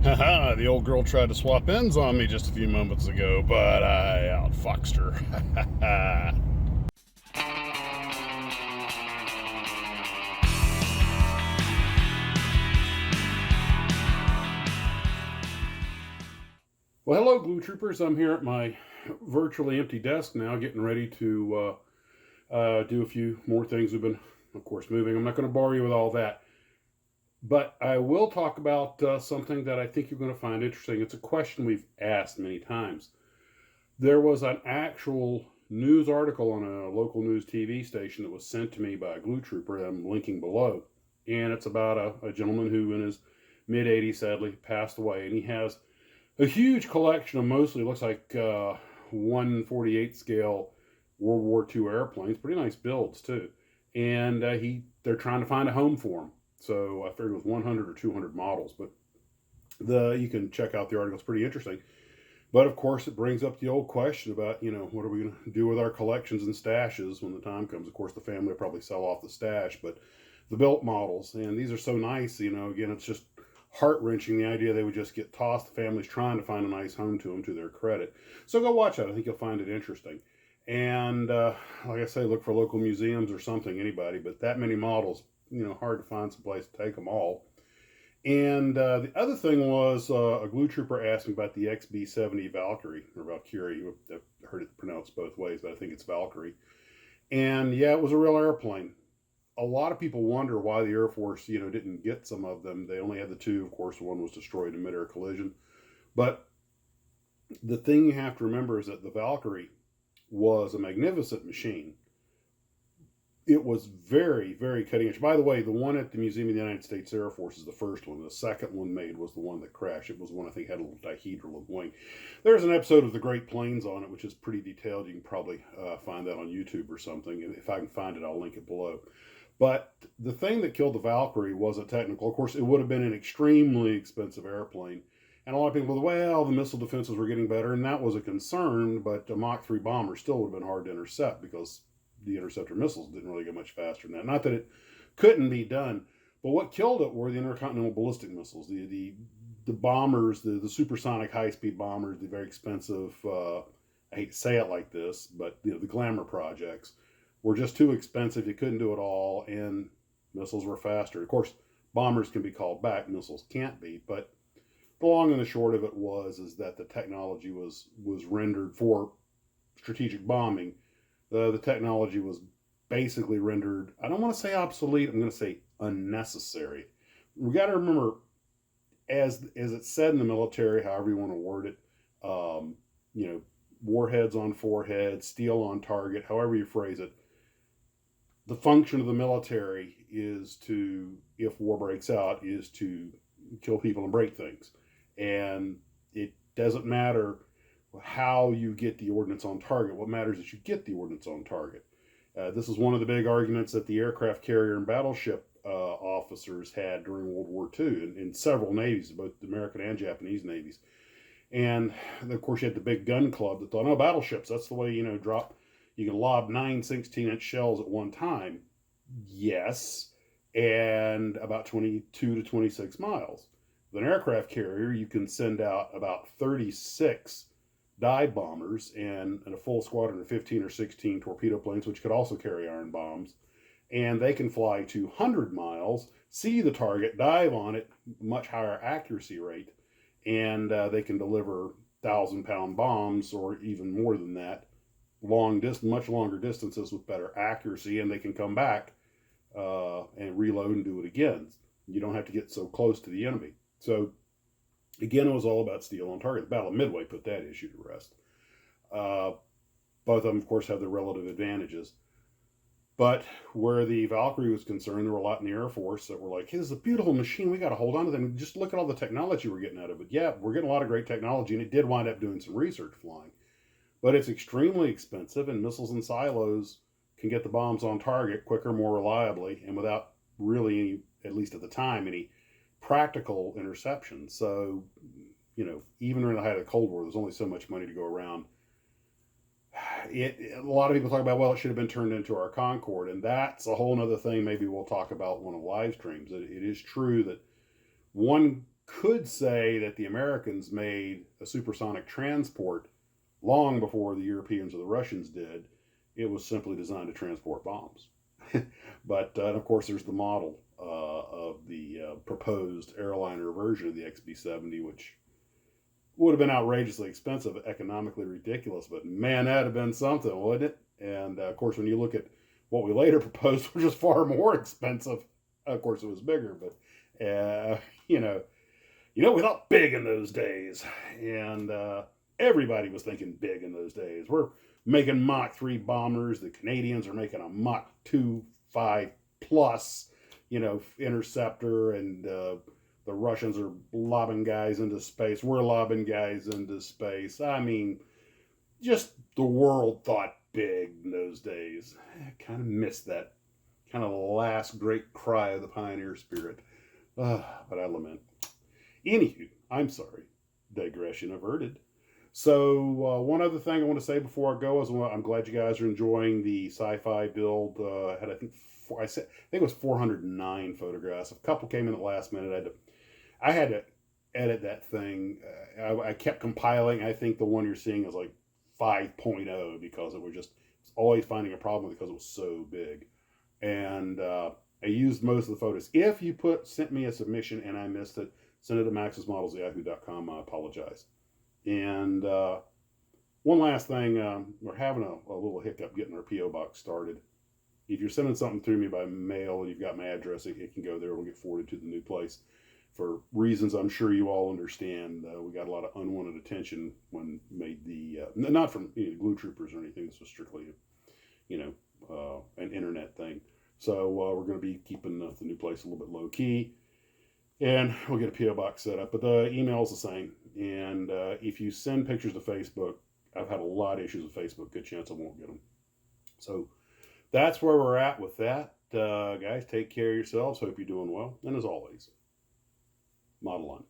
Haha, the old girl tried to swap ends on me just a few moments ago, but I outfoxed her. Well, hello, Blue Troopers. I'm here at my virtually empty desk now, getting ready to do a few more things. We've been, of course, moving. I'm not going to bore you with all that. But I will talk about something that I think you're going to find interesting. It's a question we've asked many times. There was an actual news article on a local news TV station that was sent to me by a Glue Trooper that I'm linking below. And it's about a gentleman who, in his mid 80s, sadly passed away. And he has a huge collection of mostly, looks like 1/48 scale World War II airplanes. Pretty nice builds, too. And they're trying to find a home for him. So I figured it was 100 or 200 models, but you can check out the article. It's pretty interesting. But of course, it brings up the old question about, what are we going to do with our collections and stashes when the time comes? Of course, the family will probably sell off the stash, but the built models, and these are so nice, again, it's just heart-wrenching, the idea they would just get tossed. The family's trying to find a nice home to them, to their credit. So go watch that. I think you'll find it interesting. And like I say, look for local museums or something, anybody, but that many models, hard to find some place to take them all. And the other thing was a Glue Trooper asked me about the XB-70 Valkyrie, or Valkyrie. I've heard it pronounced both ways, but I think it's Valkyrie. And yeah, it was a real airplane. A lot of people wonder why the Air Force, didn't get some of them. They only had the two. Of course, one was destroyed in mid-air collision. But the thing you have to remember is that the Valkyrie was a magnificent machine. It was very, very cutting edge. By the way, the one at the Museum of the United States Air Force is the first one. The second one made was the one that crashed. It was one I think had a little dihedral wing. There's an episode of The Great Plains on it, which is pretty detailed. You can probably find that on YouTube or something. If I can find it, I'll link it below. But the thing that killed the Valkyrie wasn't technical. Of course, it would have been an extremely expensive airplane. And a lot of people, well, the missile defenses were getting better, and that was a concern, but a Mach 3 bomber still would have been hard to intercept because the interceptor missiles didn't really get much faster than that. Not that it couldn't be done, but what killed it were the intercontinental ballistic missiles, the bombers, the supersonic high-speed bombers, the very expensive, I hate to say it like this, but the glamour projects were just too expensive. You couldn't do it all, and missiles were faster. Of course, bombers can be called back, missiles can't be, but the long and the short of it is that the technology was rendered for strategic bombing. The technology was basically rendered, I don't want to say obsolete, I'm going to say unnecessary. We got to remember, as it's said in the military, however you want to word it, warheads on forehead, steel on target, however you phrase it, the function of the military is to, if war breaks out, is to kill people and break things. And it doesn't matter how you get the ordnance on target. What matters is you get the ordnance on target. This is one of the big arguments that the aircraft carrier and battleship officers had during World War II in several navies, both the American and Japanese navies. And of course, you had the big gun club that thought, battleships, that's the way, you can lob 9 16-inch shells at one time. Yes, and about 22 to 26 miles. With an aircraft carrier, you can send out about 36 dive bombers and a full squadron of 15 or 16 torpedo planes, which could also carry iron bombs. And they can fly 200 miles, see the target, dive on it, much higher accuracy rate, and they can deliver 1,000-pound bombs or even more than that, much longer distances with better accuracy, and they can come back and reload and do it again. You don't have to get so close to the enemy. So again, it was all about steel on target. The Battle of Midway put that issue to rest. Both of them, of course, have their relative advantages. But where the Valkyrie was concerned, there were a lot in the Air Force that were like, hey, this is a beautiful machine. We got to hold on to them. Just look at all the technology we're getting out of it. Yeah, we're getting a lot of great technology, and it did wind up doing some research flying. But it's extremely expensive, and missiles and silos can get the bombs on target quicker, more reliably, and without really any, at least at the time, any practical interception. So, even during the height of the Cold War, there's only so much money to go around. A lot of people talk about, it should have been turned into our Concorde, and that's a whole other thing maybe we'll talk about in one of the live streams. It is true that one could say that the Americans made a supersonic transport long before the Europeans or the Russians did. It was simply designed to transport bombs. But of course, there's the model of the proposed airliner version of the XB-70, which would have been outrageously expensive, economically ridiculous, but man, that'd have been something, wouldn't it? And of course, when you look at what we later proposed, which was far more expensive, of course, it was bigger, but you know, we thought big in those days, and everybody was thinking big in those days. We're making Mach 3 bombers. The Canadians are making a Mach 2.5 plus, interceptor, and the Russians are lobbing guys into space. We're lobbing guys into space. I mean, just the world thought big in those days. I kind of missed that kind of last great cry of the pioneer spirit. But I lament. Anywho, I'm sorry. Digression averted. So one other thing I want to say before I go is I'm glad you guys are enjoying the sci-fi build. I think it was 409 photographs. A couple came in at the last minute. I had to edit that thing. I kept compiling. I think the one you're seeing is like 5.0 because it was always finding a problem because it was so big. And I used most of the photos. If you sent me a submission and I missed it, send it to maxismodels@yahoo.com. I apologize. And one last thing, we're having a little hiccup getting our P.O. box started. If you're sending something through me by mail and you've got my address, it can go there. It'll get forwarded to the new place. For reasons I'm sure you all understand, we got a lot of unwanted attention when made not from glue troopers or anything. This was strictly, an internet thing. So we're going to be keeping the new place a little bit low key. And we'll get a P.O. box set up, but the email's the same. And if you send pictures to Facebook, I've had a lot of issues with Facebook. Good chance I won't get them. So that's where we're at with that. Guys, take care of yourselves. Hope you're doing well. And as always, model on.